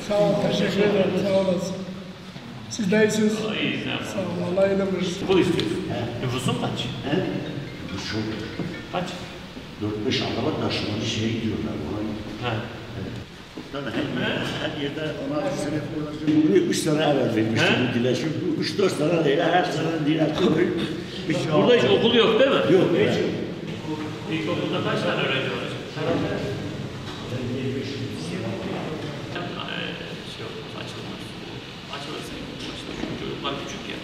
Sağ ol, teşekkür ederim. Sağ olasın. Siz de iyisiniz. İyiyiz. Sağ ol, Allah inanırsın. Okul istiyorsun. Nüfusun kaç? Çok. Kaç? 4-5 araba taşımalı şeye gidiyorlar. Ha. Her yerde ona sebep olacak. Bunu 3 sene evvel vermiştim bu dile. Şimdi 3-4 sene değil, her sene dile koyuyor. Burada hiç okul yok değil mi? Yok, hiç yok. İlkokulda kaç tane öğrenci var? Açılırsa çocuklar küçük ya.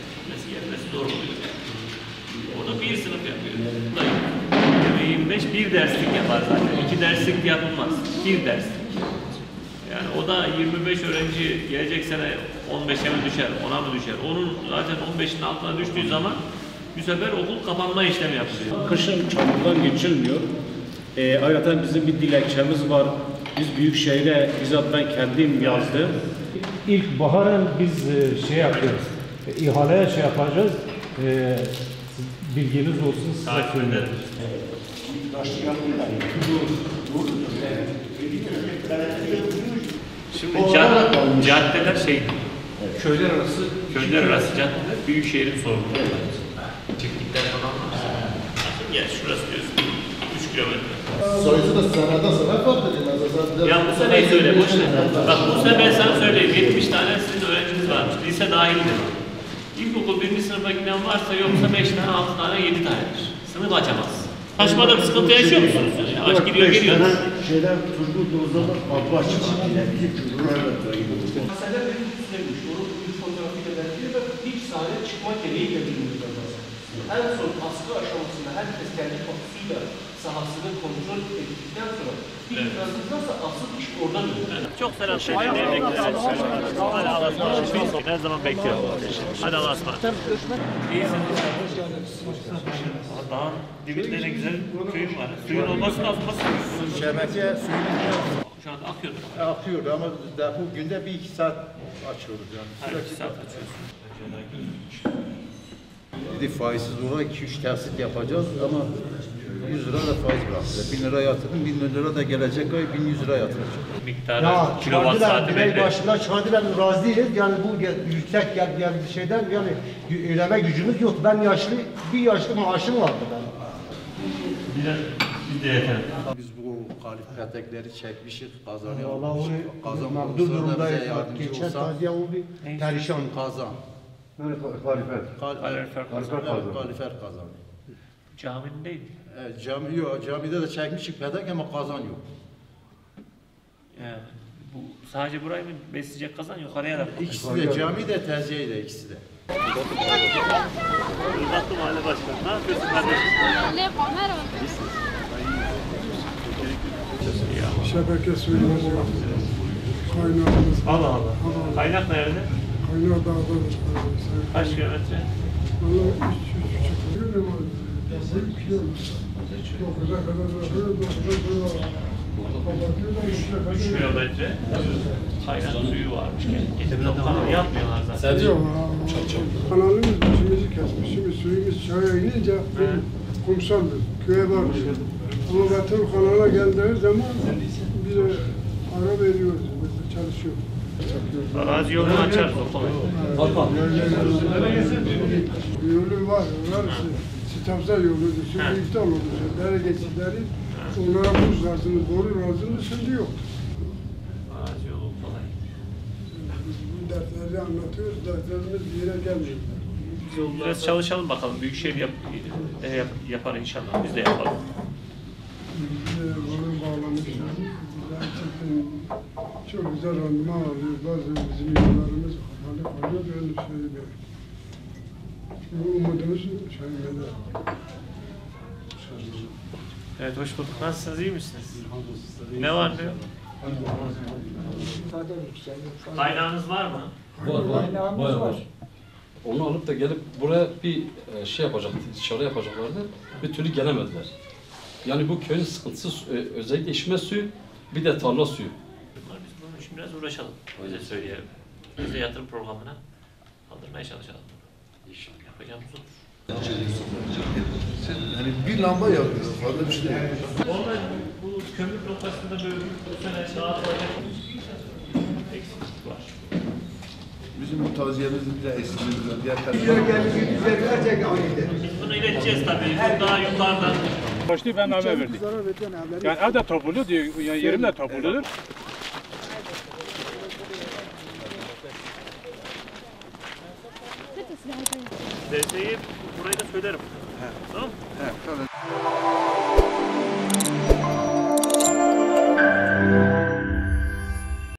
Gelmesi zor oluyor. Onu bir sınıf yapıyor. 25 bir derslik yapar zaten. 2 derslik yapılmaz. Bir derslik. Yani o da 25 öğrenci gelecek sene 15'e mi düşer, 10'a mı düşer? Onun zaten 15'in altına düştüğü zaman bu sefer okul kapanma işlemi yapılıyor. Kışın çamurdan geçilmiyor. Ayrıca bizim bir dilekçemiz var. Biz Büyükşehir'e bizzat ben kendim yazdım. İlkbaharın biz şey yapıyoruz. İhaleye şey yapacağız. Bilginiz olsun. Takip ederim. Şimdi caddeler köyler arası caddeler Büyükşehir'in sorumluluğu. Çiftlikler falan var. Gel şurası diyorsun. 3 kilometre. Sayısı da sana fark edilmez. Ya bu seneyi söyle, boş ver. Bak bu sene ben sana söyleyeyim, 70 tane sizin öğrenciniz varmış. Lise dahildir. İlkokul 1. sınıfa giden varsa yoksa 5 tane, 6 tane, 7 tanedir. Sınıf açamaz. Taşmada bir sıkıntı yaşıyor musunuz? Aç gidiyor, geliyor. Şeyler Turgut Dozan'ın kapı açık. Bizim çocuklar da Haseler bir üstlenmiş, onun bir fotoğrafıyla veriliyor ve hiç sahne çıkma gereğiyle bilmiyorlar. En son askı aşamasında herkes kendi kapısıyla sahasını kontrol ettikten sonra bir itirazınız varsa asıl iş orada dönüyor. Çok selam söyleyin. Hadi Allah'a ısmarladık. Her zaman bekliyorum. Hadi Allah'a ısmarladık. İyisiniz. Dağın dibinde ne güzel köyüm var. Suyun olması lazım. Şebeke suyunu Şu anda akıyor. akıyor ama bu günde 1-2 saat açıyoruz yani. Her 2 saat açıyorsun. Dedi faizsiz olarak 2-3 tahsit yapacağız ama 100 lira da faiz bıraktılar. 1000 lira yatırdım, 1000 lira da gelecek ay 1100 lira yatıracak. Miktarı, Ya kilowatt saati belli. başında çıkardılar, razı değiliz. Yani bu yüksek yani bir şeyden yani ödeme gücümüz yok. Ben bir yaşlı maaşım vardı ben. Biz de yeter. Biz bu kalif petekleri çekmişiz, kazanı Allah almışız. onu Kazan mağdur olursa da durumdayız. bize yardımcı Geçen olsa. taziye o bir perişan. Kazan. Böyle kalifer. Kalifer kazan. Caminin değil mi? Cami yok, camide de çekmişik petek ama kazan yok. Yani bu sadece burayı mı besleyecek kazan yukarıya da. İkisi de cami de terziye de ikisi de. Uzatlı Mahalle Başkanı. Ne yapıyorsun kardeşim? Merhaba. Şebeke suyumuz yok. Kaynağımız. Allah Allah. Kaynak nerede? Kaynağı dağdadır. Kaç kilometre? Valla 3,5 kilometre. 9'a kadar bırakıyor, 9'a kadar. 3 kilometre kaynak suyu varmış. Getirip kanal yapmıyorlar zaten. Yok, kanalımız başımızı kesmiş. Şimdi suyumuz çaya inince kumsaldır, köye varmış. Ama Batıl kanala geldiği zaman bize ara veriyoruz, biz çalışıyoruz. Arazi yolunu açarız o kolay. Yolu var, Sitavza yoludur, şimdi iptal oldu. Dere geçitleri, onlara buz lazım, boru lazım, şimdi yok. Arazi yolu kolay. Dertleri anlatıyoruz, dertlerimiz bir yere gelmiyor. Biraz çalışalım bakalım. Büyükşehir yapar inşallah. Biz de yapalım. Bunu bağlamışlar. Gerçekten çok güzel randıman alıyoruz. Bazı bizim yollarımız kapalı kalıyor. Böyle söylüyor. Şimdi umudumuz şeyinde. Evet, hoş bulduk. Nasılsınız? İyi misiniz? Ne var ne yok? Kaynağınız var mı? Var. Onu alıp da gelip buraya bir şey yapacaktı, dışarı yapacaklardı. Bir türlü gelemediler. Yani bu köyün sıkıntısı özellikle içme suyu, bir de tarla suyu. Biz bunun için biraz uğraşalım. Öyle söyleyelim. Biz de yatırım programına kaldırmaya çalışalım. İnşallah yapacağımız olur. Yani bir lamba yakıyor, fazla bir şey değil. Orada bu kömür noktasında böyle bu sene dağıtılacak eksik. bu taziyemizi bize eskilimizden diğer Biz bunu ileteceğiz tabii. Daha yukarıdan. Başlığı ben haber verdim. Yani evde topludur diyor, yani yerimde topludur. DS'yi burayı da söylerim. Tamam? Evet,